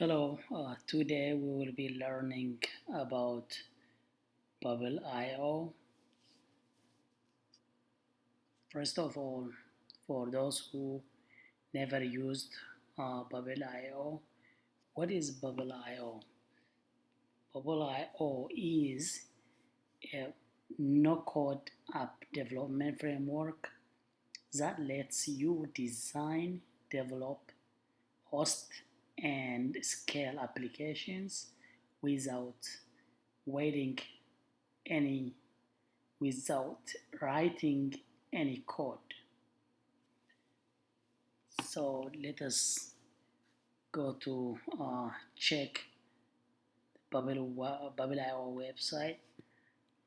Hello, today we will be learning about Bubble.io. First of all, for those who never used Bubble.io, what is Bubble.io? Bubble.io is a no-code app development framework that lets you design, develop, host, and scale applications without waiting any without writing any code. So let us go to check the Bubble.io website.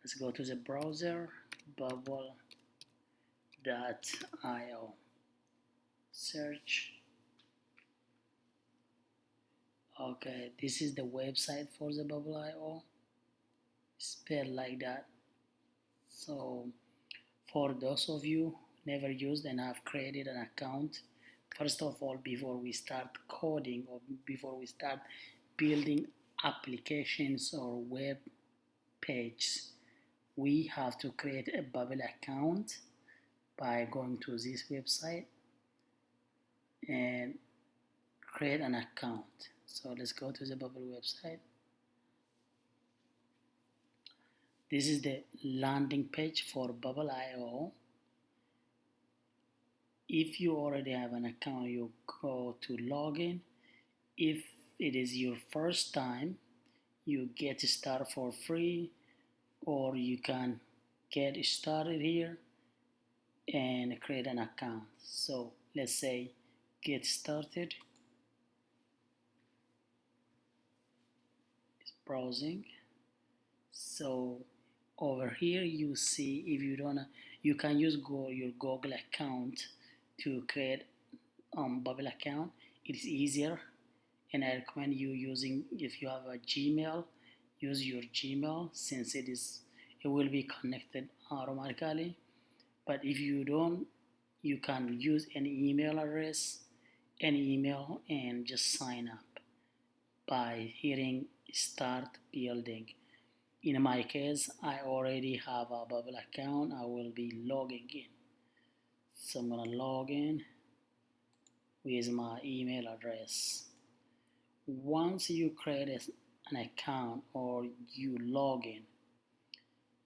Let's go to the browser, bubble.io. Search. Okay, this is the website for the Bubble.io. Spelled like that. So for those of you never used and have created an account, first of all, before we start coding or before we start building applications or web pages, we have to create a Bubble account by going to this website and create an account. So let's go to the Bubble website. This is the landing page for Bubble.io. If you already have an account, you go to login. If it is your first time, you get started for free, or you can get started here and create an account. So let's say get started. It's browsing. So over here you see, if you don't, you can use your Google account to create Bubble account. It's easier, and I recommend you using, if you have a Gmail, use your Gmail, since it will be connected automatically. But if you don't, you can use any email address, any email, and just sign up by hitting start building. In my case, I already have a Bubble account. I will be logging in. So I'm gonna log in with my email address. Once you create an account or you log in,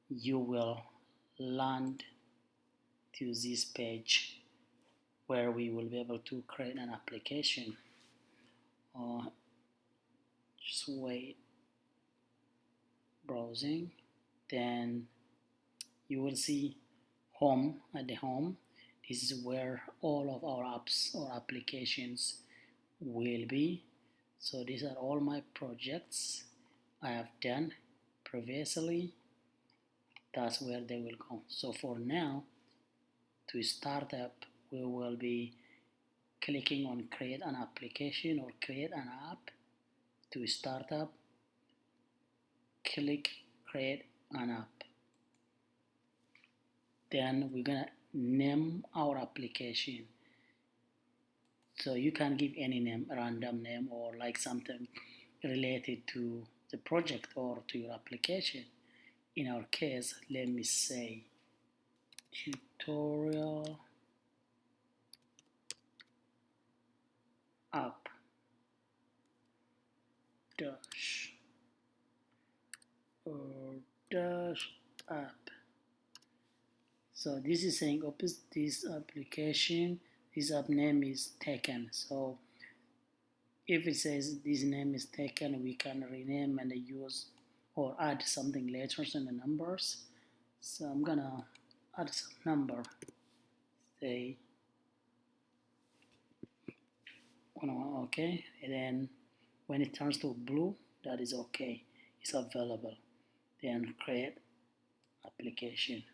you will land to this page where we will be able to create an application. Just wait, browsing. Then you will see home. At the home, this is where all of our apps or applications will be. So these are all my projects I have done previously. That's where they will go. So for now, to start up, we will be clicking on create an application or create an app. To start up, click create an app. Then we're gonna name our application. So you can give any name, random name, or like something related to the project or to your application. In our case, let me say tutorial app dash or dash app. So this is saying this application, this app name is taken. So if it says this name is taken, we can rename and use or add something later in the numbers. So I'm gonna add some number, say 101, okay, and then when it turns to blue, that is okay, it's available. Then create application.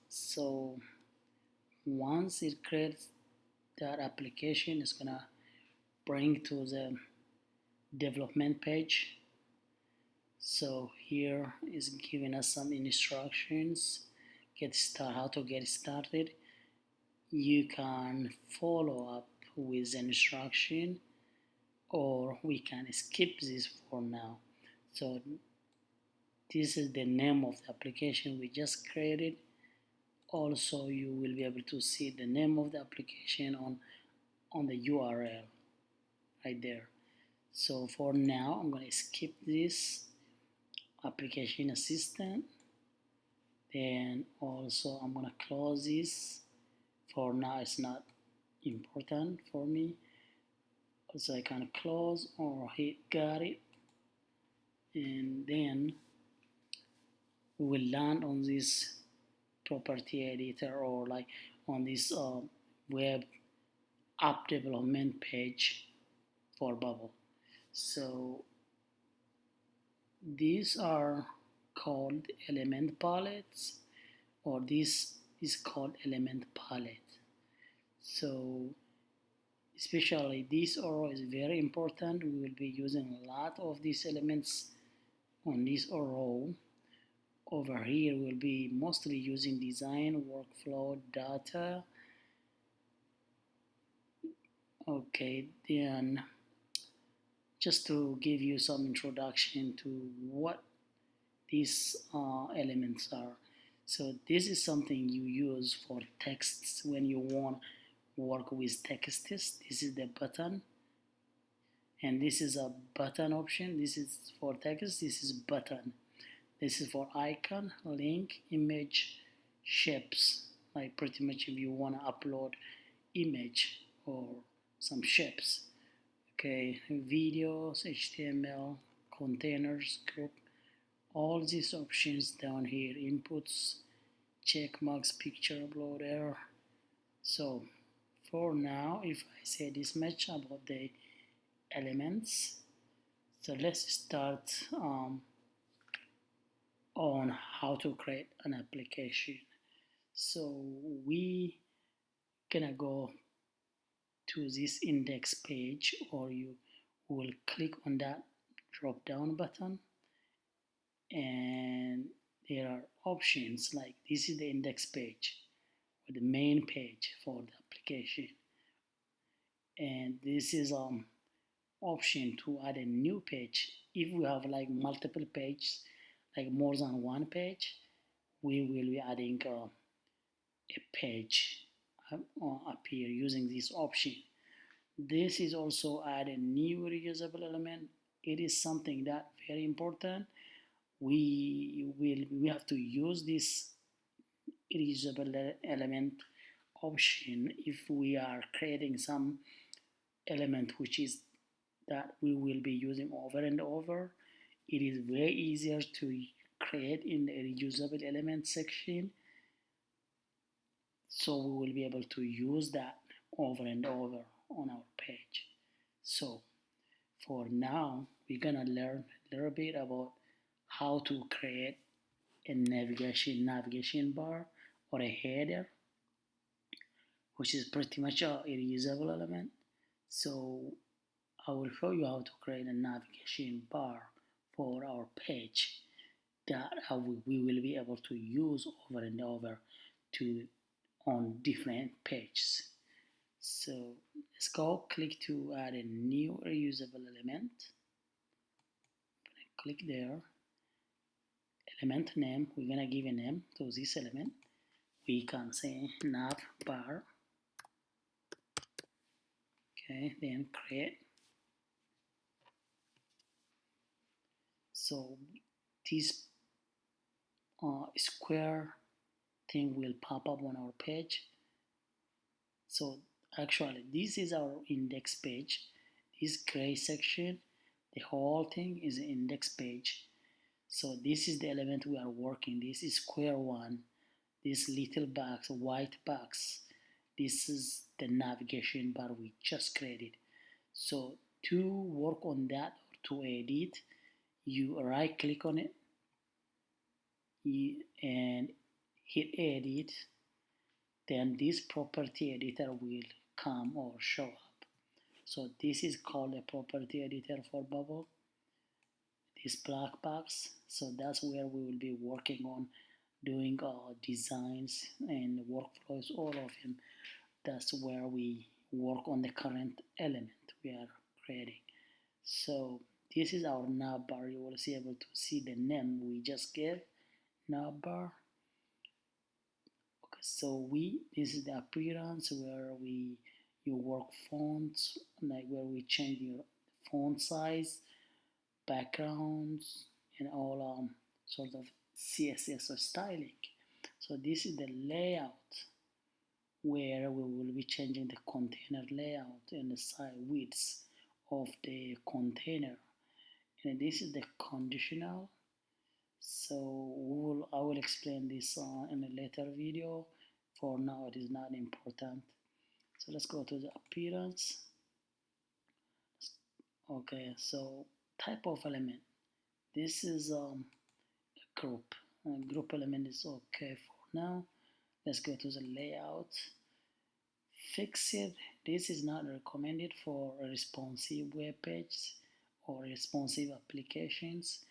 So once it creates that application, it's gonna bring to the development page. So here is giving us some instructions, how to get started. you can follow up with instruction, or we can skip this for now. So this is the name of the application we just created. Also, you will be able to see the name of the application on the URL right there. So for now, I'm going to skip this application assistant. Then also I'm going to close this. For now, it's not important for me. Also, I can close or hit got it. And then we will land on this property editor, or like on this web app development page for Bubble. So these are called element palettes, or this is called element palette. So especially this arrow is very important. We will be using a lot of these elements on this arrow. Over here we'll be mostly using design, workflow, data. Okay, then just to give you some introduction to what these elements are. So this is something you use for texts when you want to work with texts. This is the button, and this is a button option. This is for text, this is button. This is for icon, link, image, shapes. Like pretty much if you want to upload image or some shapes. Okay, videos, HTML, containers, group, all these options down here, inputs, check marks, picture uploader. So for now, if I say this much about the elements, so let's start on how to create an application. So we gonna go to this index page, or you will click on that drop down button, and there are options like this is the index page, or the main page for the application, and this is option to add a new page. If we have like multiple pages, like more than one page, we will be adding a page up here using this option. This is also add a new reusable element. It is something that very important. We have to use this reusable element option if we are creating some element which is that we will be using over and over. It is way easier to create in the reusable element section, so we will be able to use that over and over on our page. So for now, we're gonna learn a little bit about how to create a navigation bar or a header, which is pretty much a reusable element. So I will show you how to create a navigation bar for our page that we will be able to use over and over to on different pages. So let's go click to add a new reusable element. Click there. Element name, we're gonna give a name to this element. We can say nav bar. Okay, then create. So this square thing will pop up on our page. So actually this is our index page. This gray section, the whole thing is an index page. So this is the element we are working. This is square one. This little box, white box, this is the navigation bar we just created. So to work on that or to edit, you right click on it and hit edit, then this property editor will come or show up. So this is called a property editor for Bubble, this black box. So that's where we will be working on doing designs and workflows, all of them. That's where we work on the current element we are creating. So this is our navbar. You will see able to see the name we just gave, navbar. Okay, so this is the appearance where you work fonts, like where we change your font size, backgrounds, and all sort of CSS or styling. So this is the layout where we will be changing the container layout and the side widths of the container. And this is the conditional. So I will explain this in a later video. For now it is not important. So let's go to the appearance. Okay, so type of element. This is group. Group element is okay for now. Let's go to the layout. Fixed. This is not recommended for responsive web pages or responsive applications.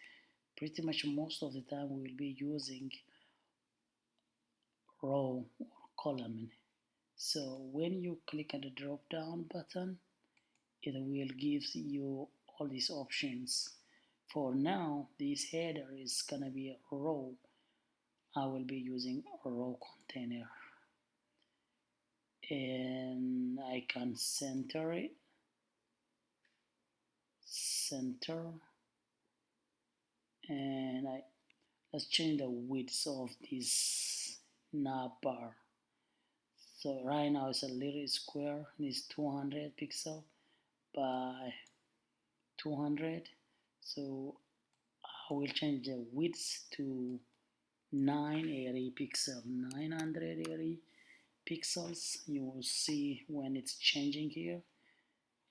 Pretty much most of the time we will be using row or column. So when you click on the drop down button, it will give you all these options. For now, this header is gonna be a row. I will be using a row container, and I can center it, and let's change the width of this navbar. So right now it's a little square. It's 200 pixel by 200. So I will change the width to 980 pixel, 980 pixels. You will see when it's changing here.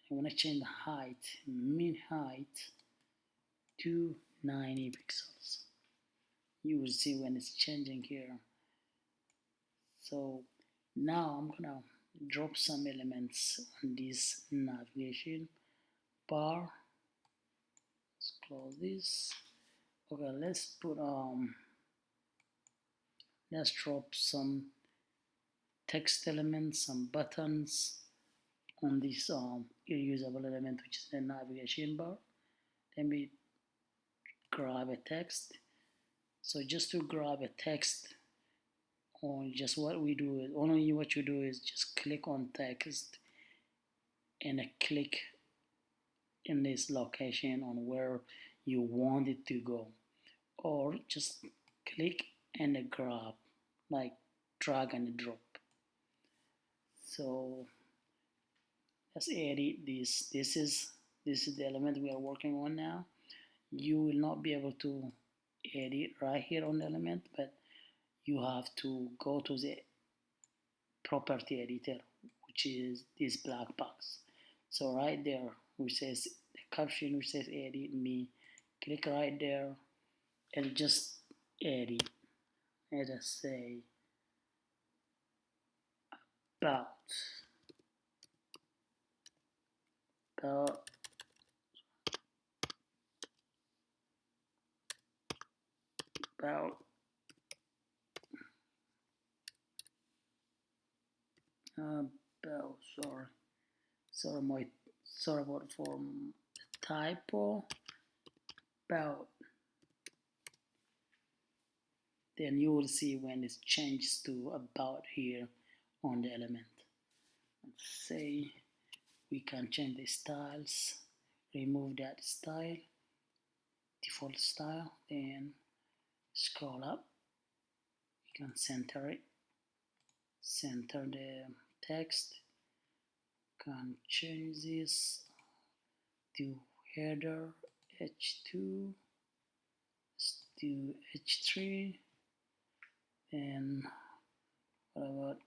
I want to change the height, mean height, to 90 pixels. You will see when it's changing here. So now I'm gonna drop some elements on this navigation bar. Let's close this. Okay, let's drop some text elements, some buttons on this reusable element, which is the navigation bar. Let me grab a text. So just to grab a text, on just what we do is only what you do is just click on text and click in this location on where you want it to go, or just click and grab, like drag and drop. So let's edit this. This is the element we are working on now. You will not be able to edit right here on the element, but you have to go to the property editor, which is this black box. So right there, which says the caption, which says edit me, click right there and just edit. Let us say about about about about sorry about for typo. About, then you will see when it changes to about here on the element. Let's say we can change the styles, remove that style, default style, then scroll up. You can center it, center the text. Can change this to header H2, to H3, and what about,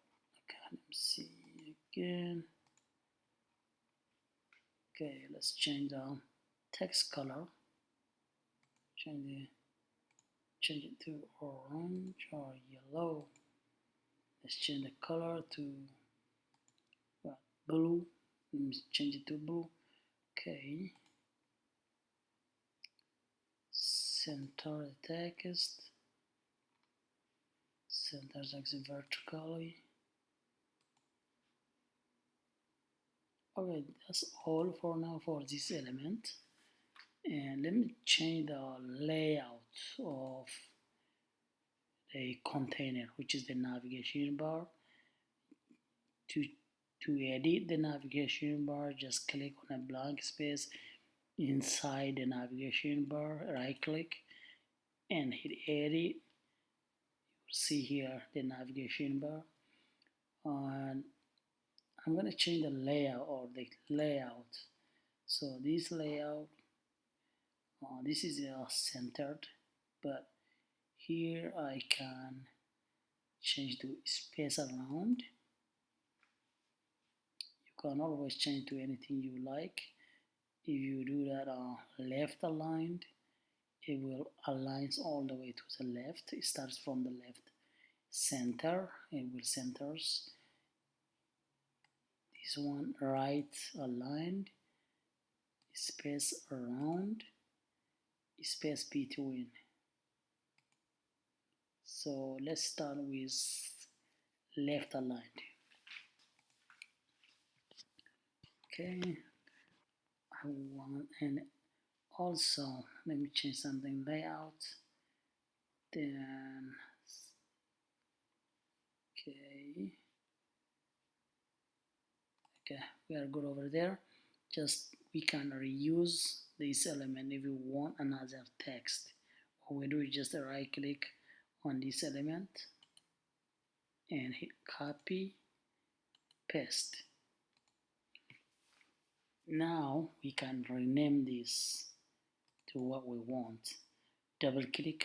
okay, let me see again. Okay, let's change the text color. Change it to orange or yellow. Let's change the color to what, blue. Let me change it to blue. Okay. Center the text. Center the text vertically. Okay, that's all for now for this element. And let me change the layout of the container, which is the navigation bar. To, to edit the navigation bar, just click on a blank space inside the navigation bar, right click and hit edit. See here the navigation bar, and I'm going to change the layout or the layout. So this layout, this is centered, but here I can change to space around. You can always change to anything you like. If you do that left aligned, it will align all the way to the left. It starts from the left. Center, it will centers. This one right aligned, space around, space between. So let's start with left aligned. Okay, I want, and also let me change something layout. Then okay, we are good over there. Just we can reuse this element if we want another text. What we do is just right click on this element and hit copy paste. Now we can rename this to what we want. Double click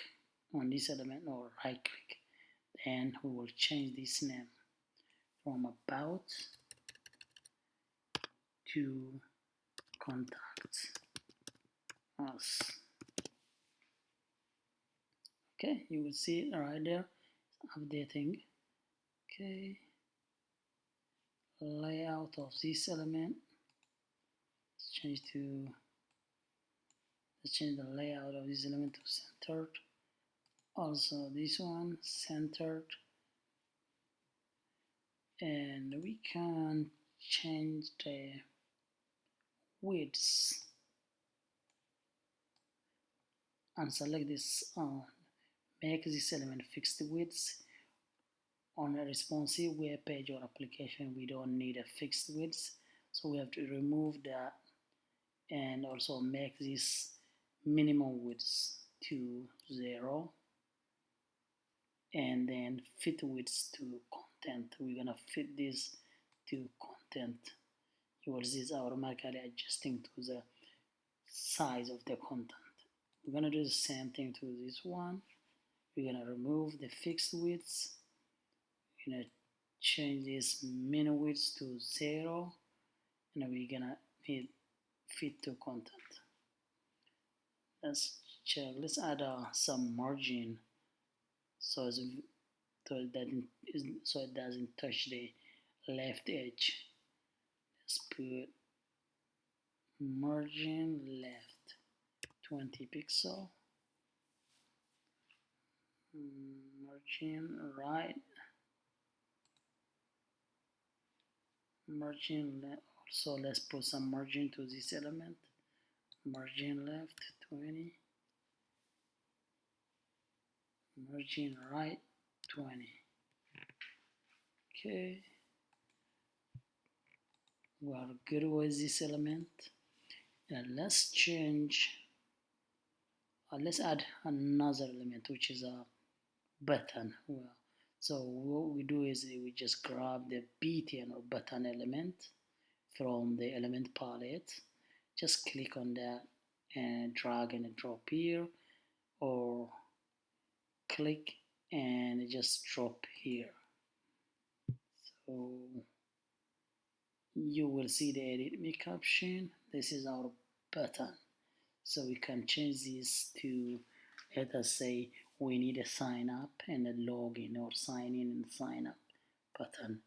on this element or right click, and we will change this name from about to contact us. Okay, you will see it right there, updating. Okay, layout of this element, change to let's change the layout of this element to centered. Also this one centered, and we can change the widths and select this make this element fixed widths. On a responsive web page or application, we don't need a fixed width, so we have to remove that and also make this minimum width to 0, and then fit width to content. We're gonna fit this to content. You will see it's automatically adjusting to the size of the content. We're gonna do the same thing to this one. We're gonna remove the fixed widths. We're gonna change this min width to 0, and we're gonna hit fit to content. Let's check. Let's add some margin so it doesn't touch the left edge. Let's put margin left 20 pixel, margin right, margin left. Also let's put some margin to this element, margin left 20, margin right 20. Okay, we are good with this element. And let's change, let's add another element, which is a button. Well, so what we do is we just grab the button or button element from the element palette, just click on that and drag and drop here, or click and just drop here. So you will see the edit me caption. This is our button, so we can change this to, let us say we need a sign up and a login, or sign in and sign up button.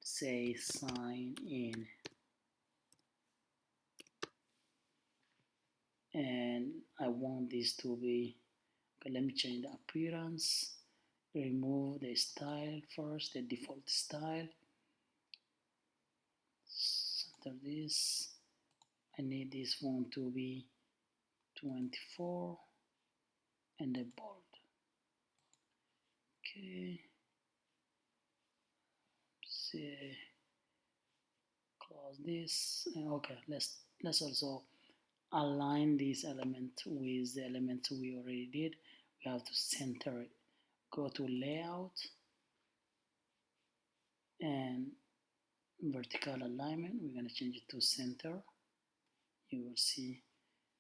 Say sign in, and I want this to be, okay, let me change the appearance, remove the style first, the default style, after this I need this one to be 24 and the bold. Okay, see, close this. Okay, let's also align this element with the element we already did. We have to center it. Go to layout and vertical alignment. We're going to change it to center. You will see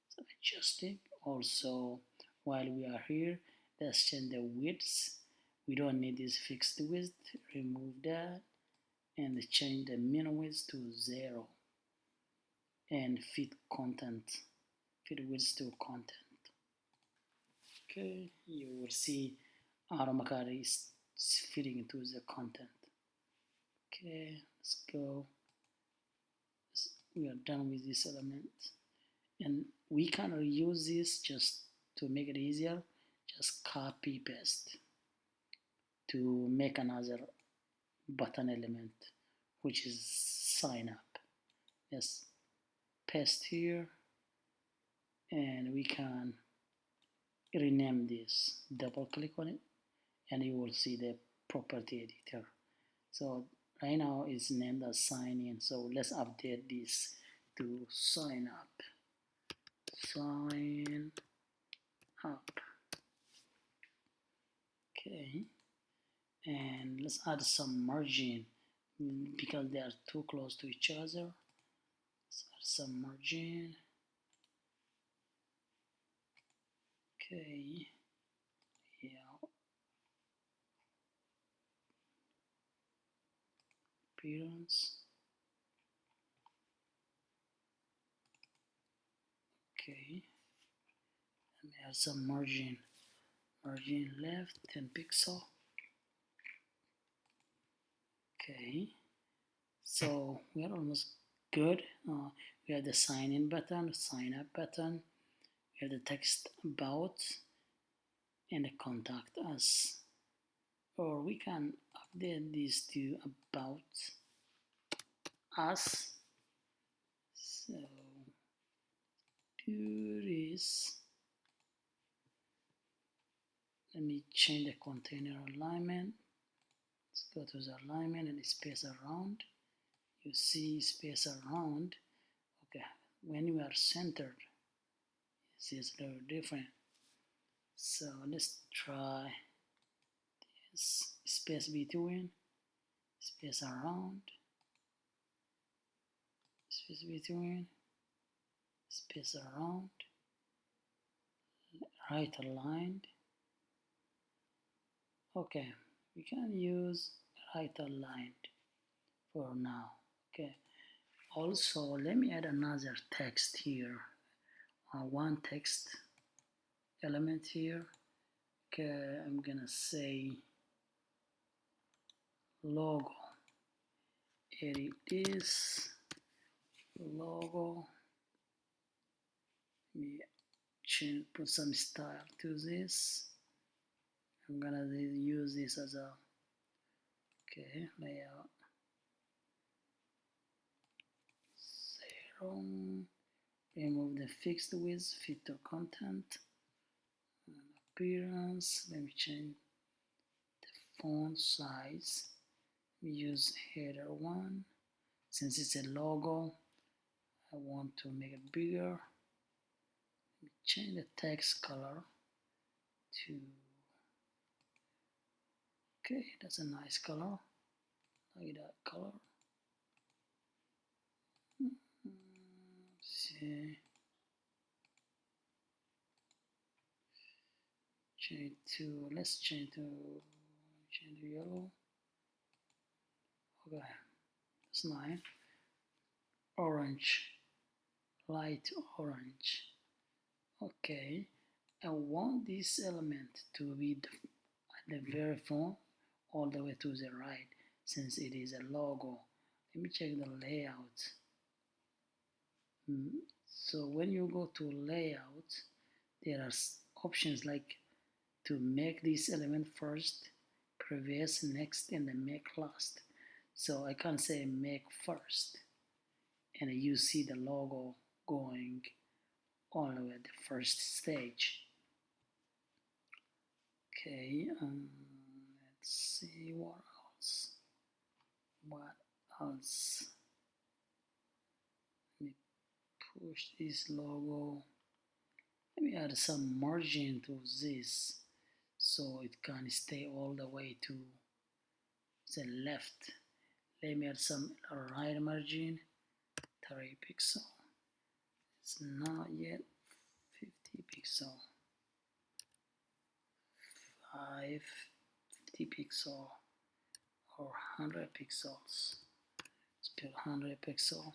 some adjusting. Also, while we are here, let's change the widths. We don't need this fixed width. Remove that and change the min width to 0 and fit width to content. Okay, you will see automatically is fitting into the content. Okay, let's go. We are done with this element, and we can reuse this just to make it easier. Just copy paste to make another button element, which is sign up. Yes, paste here, and we can rename this. Double click on it and you will see the property editor. So right now it's named as sign in, so let's update this to sign up. Sign up. Okay, and let's add some margin because they are too close to each other. Let's add some margin. Okay, yeah, appearance. Okay, let me add some margin. Margin left 10 pixel. Okay, so we are almost good. We have the sign in button, sign up button. We have the text about and the contact us. Or we can update these to about us. So do this. Let me change the container alignment. Let's go to the alignment and space around. You see space around. Okay, when you are centered, this is a little different. So let's try this. Space between, space around, space between, space around, right aligned. Okay, we can use right aligned for now. Okay, also let me add another text here, one text element here. Okay, I'm gonna say logo. Edit this logo. Let me put some style to this. I'm gonna use this as a layout 0. Remove the fixed width, fit to content, and appearance. Let me change the font size. We use header 1. Since it's a logo, I want to make it bigger. Let me change the text color to, okay, that's a nice color. Like that color. See, let's change to yellow. Okay, that's nice. Orange, light orange. Okay, I want this element to be at the very front all the way to the right, since it is a logo. Let me check the layout. So when you go to layout, there are options like to make this element first, previous, next, and then make last. So I can say make first. and you see the logo going all the way at the first stage. Okay, let's see what else. What else? Let me push this logo. Let me add some margin to this so it can stay all the way to the left. Let me add some right margin, 3 pixel. It's not yet 50 pixel. 50 pixel or 100 pixels. Let's put 100 pixel.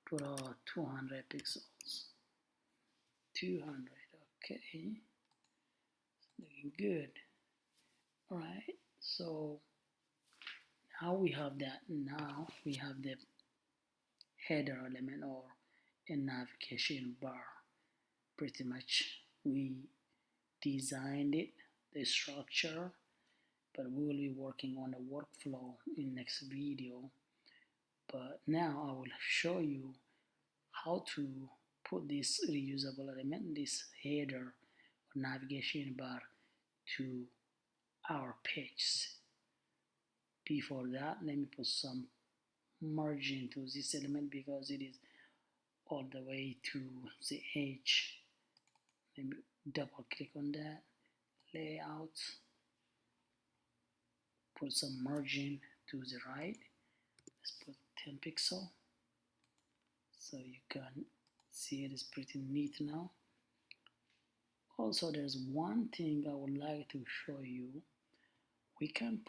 Put 200 pixels. 200. Okay, looking good. All right. So now we have that. Now we have the header element or a navigation bar. Pretty much we designed it, the structure, but we will be working on the workflow in next video. But now I will show you how to put this reusable element, this header or navigation bar, to our page. Before that, let me put some margin to this element because it is all the way to the edge. Let me double click on that, layout, put some margin to the right. Let's put 10 pixel so you can see it is pretty neat now. Also, there's one thing I would like to show you. We can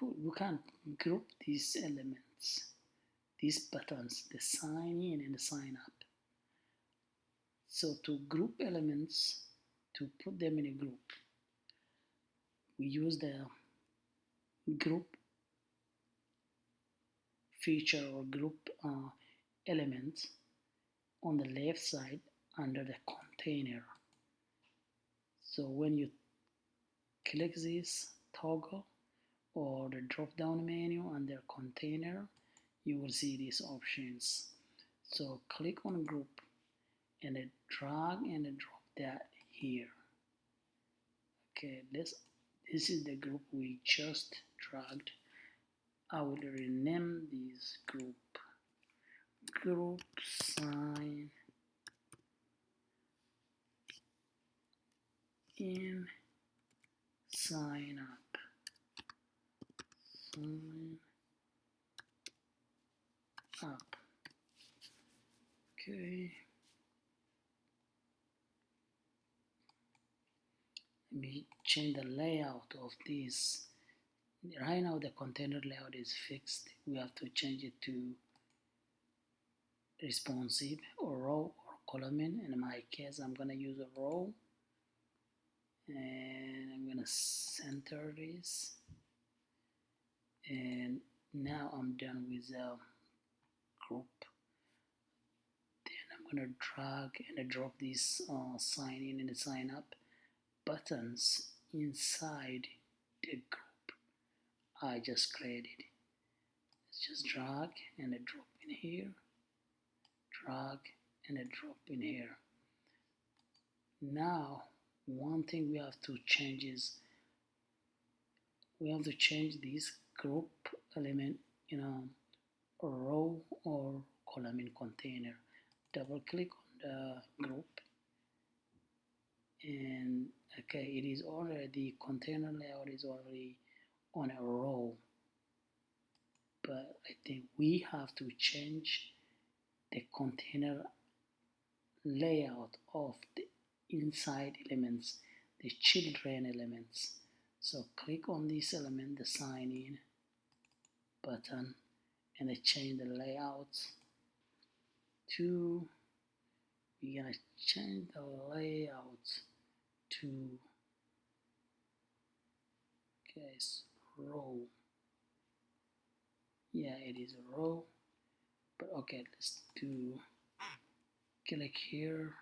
group these elements, these buttons, the sign in and the sign up. So to group elements, to put them in a group, we use the group feature or group element on the left side under the container. So when you click this toggle or the drop down menu under container, you will see these options. So click on group and then drag and drop that here. Okay, this is the group we just dragged. I will rename this group sign in sign up. Sign up. Okay. Let me change the layout of this. Right now the container layout is fixed. We have to change it to responsive or row or column. In my case, I'm gonna use a row, and I'm gonna center this. And now I'm done with the group. Then I'm gonna drag and drop this sign in and sign up buttons inside the group I just created. Let's just drag and drop in here, drag and drop in here. Now one thing we have to change is we have to change this group element in a row or column in container. Double click on the group, and okay, it is already, container layout is already on a row, but I think we have to change the container layout of the inside elements, the children elements. So click on this element, the sign in button, and I change the layout to, we're gonna change the layout to, okay, row. Yeah, it is a row, but okay, let's do, click here,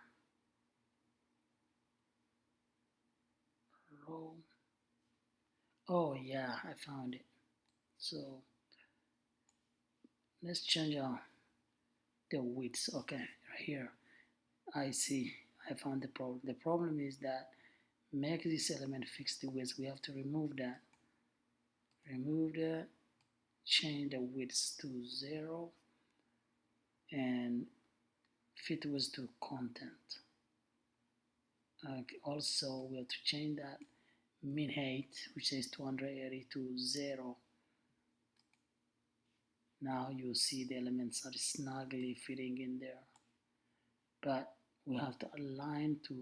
row. Oh yeah, I found it. So let's change the width. Okay, right here I see I found the problem. The problem is that make this element fix the width. We have to remove that, change the width to 0, and fit width to content. Also, we have to change that min height, which is 280, to 0. Now you see the elements are snugly fitting in there, but we have to align to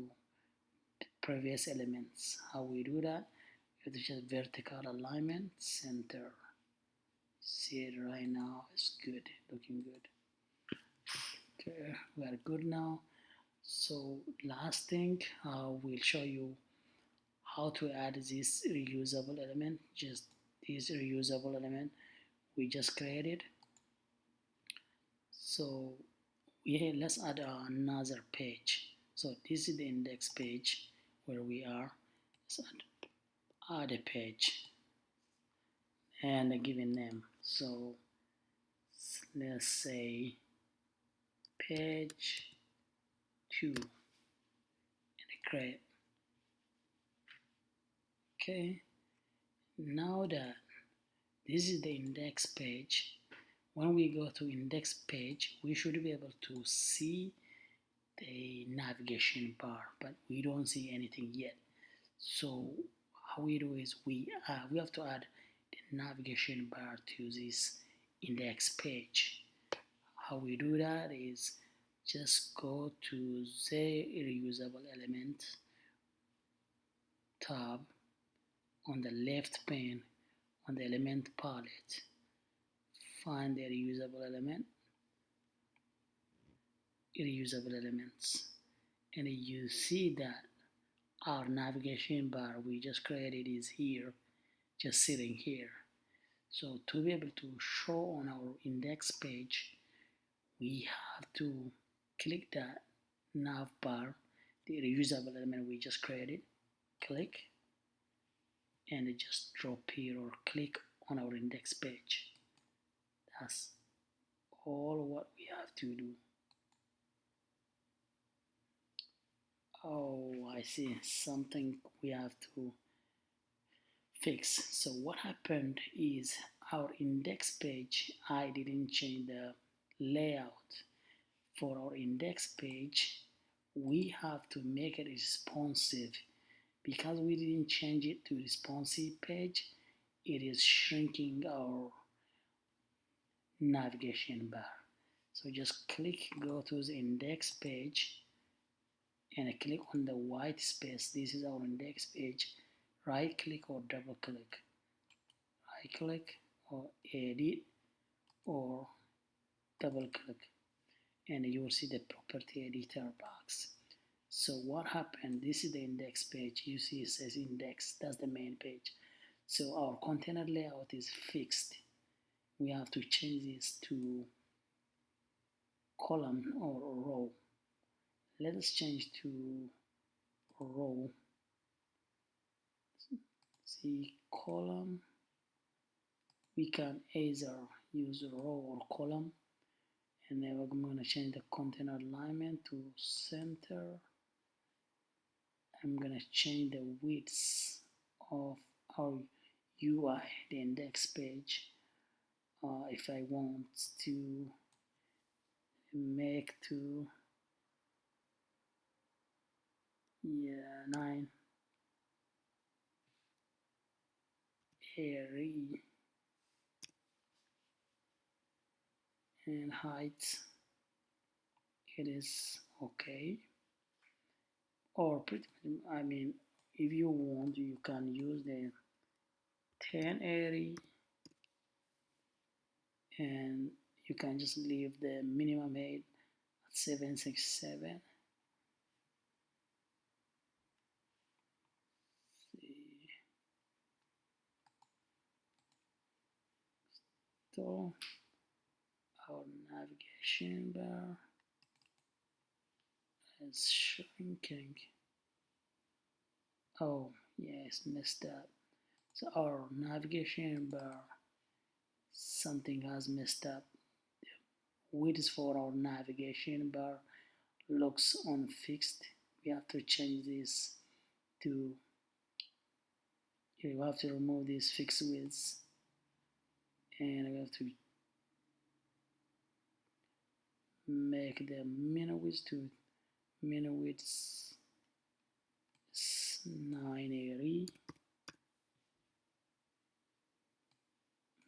the previous elements. How we do that? We have to just vertical alignment, center. See it right now, it's good, looking good. Okay, we are good now. So last thing, we'll show you how to add this reusable element. Just this reusable element we just created. So let's add another page. So this is the index page where we are. Let's add a page and a given name. So let's say page 2 and create. Okay, now that this is the index page, when we go to index page, we should be able to see the navigation bar, but we don't see anything yet. So how we do is we have to add the navigation bar to this index page. How we do that is just go to the reusable element tab on the left pane on the element palette, find the reusable elements, and you see that our navigation bar we just created is here, just sitting here. So to be able to show on our index page, we have to click that nav bar, the reusable element we just created, click, and just drop here or click on our index page. That's all what we have to do. Oh, I see something we have to fix. So what happened is our index page, I didn't change the layout. For our index page, we have to make it responsive. Because we didn't change it to responsive page, it is shrinking our navigation bar. So just go to the index page and click on the white space. This is our index page. Right click or double click. Right click or edit or double click, and you will see the property editor box. So what happened? This is the index page. You see it says index. That's the main page. So our container layout is fixed. We have to change this to column or row. Let us change to row. See column. We can either use row or column, and then we're going to change the container alignment to center. I'm going to change the width of our UI, the index page. If I want to make to 9 area and height, it is okay. Or pretty much, I mean, if you want, you can use the 10 area, and you can just leave the minimum height at 767. So our navigation bar is shrinking. Oh, yes, messed up. So our navigation bar, something has messed up. width for our navigation bar looks unfixed. We have to change this to, you have to remove these fixed widths, and we have to make the min width to min width 980,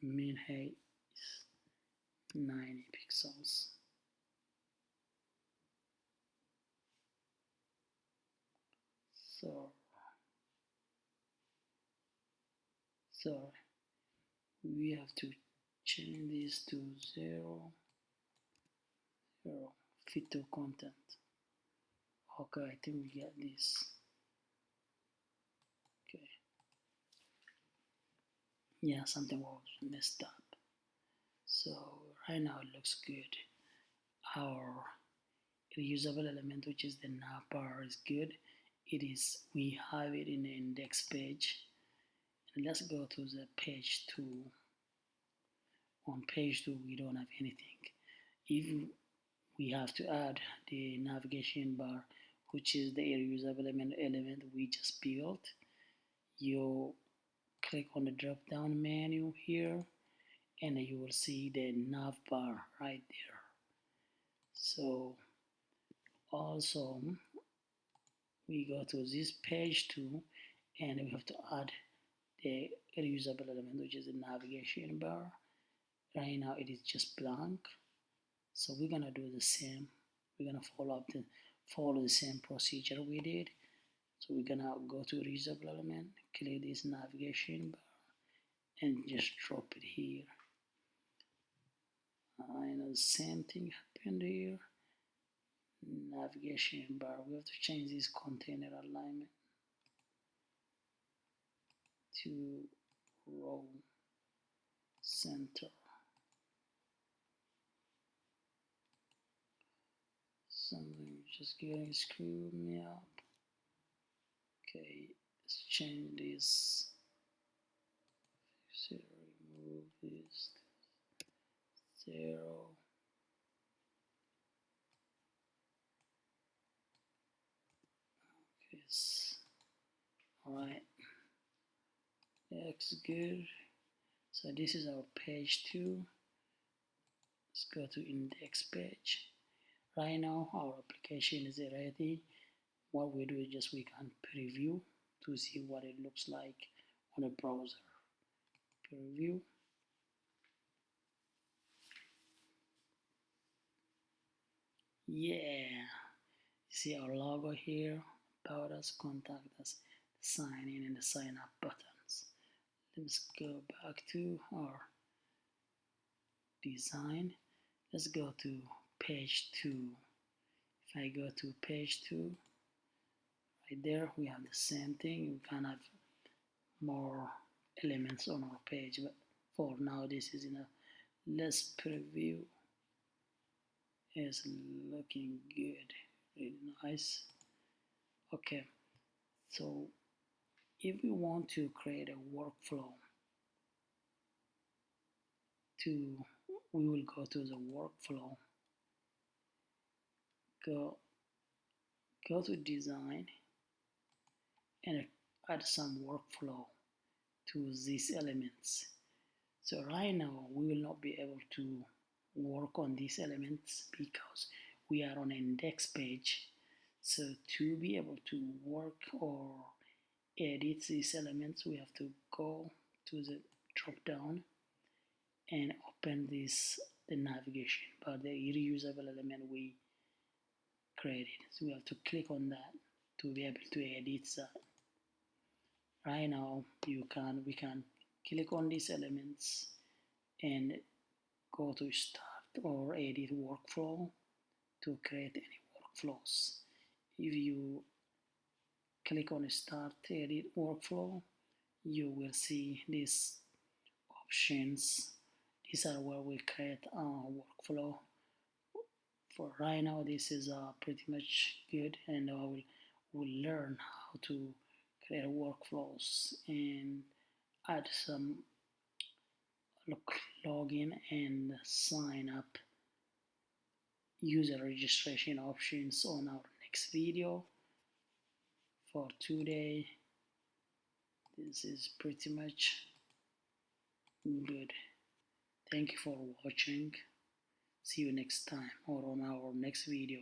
min height is 90 pixels. So so we have to change this to 0, 0, fit to content. Okay, I think we get this. Okay, yeah, something was messed up. So right now it looks good. Our reusable element, which is the nav bar, is good. It is, we have it in the index page. And let's go to the page 2. On page 2 we don't have anything. If we have to add the navigation bar, which is the reusable element we just built, you click on the drop down menu here and you will see the nav bar right there. So also we go to this page 2 and we have to add the reusable element, which is the navigation bar. Right now it is just blank, so we're gonna do the same. We're gonna follow the same procedure we did. So we're gonna go to reusable element, click this navigation bar and just drop it here. I know the same thing happened here. Navigation bar, we have to change this container alignment to row center. Something just getting screwed me up. Okay, let's change this. So remove this 0. Okay, alright, looks good. So this is our page 2. Let's go to index page. Right now our application is ready. What we do is just we can preview to see what it looks like on a browser. Preview. Yeah, see our logo here, about us, contact us, sign in and the sign up buttons. Let's go back to our design. Let's go to page 2. If I go to page 2, right there we have the same thing. We can have more elements on our page, but for now this is enough. Let's preview. It's looking good, really nice. Okay, so if we want to create a workflow, to we will go to the workflow, go to design and add some workflow to these elements. So right now we will not be able to work on these elements because we are on index page. So to be able to work or edit these elements, we have to go to the drop down and open this, the navigation bar, the reusable element we created. So we have to click on that to be able to edit that. Right now we can click on these elements and go to start or edit workflow to create any workflows. If you click on start edit workflow, you will see these options. These are where we create our workflow. For right now this is pretty much good, and will learn how to create workflows and add some login and sign up user registration options on our next video. For today, this is pretty much good. Thank you for watching. See you next time or on our next video.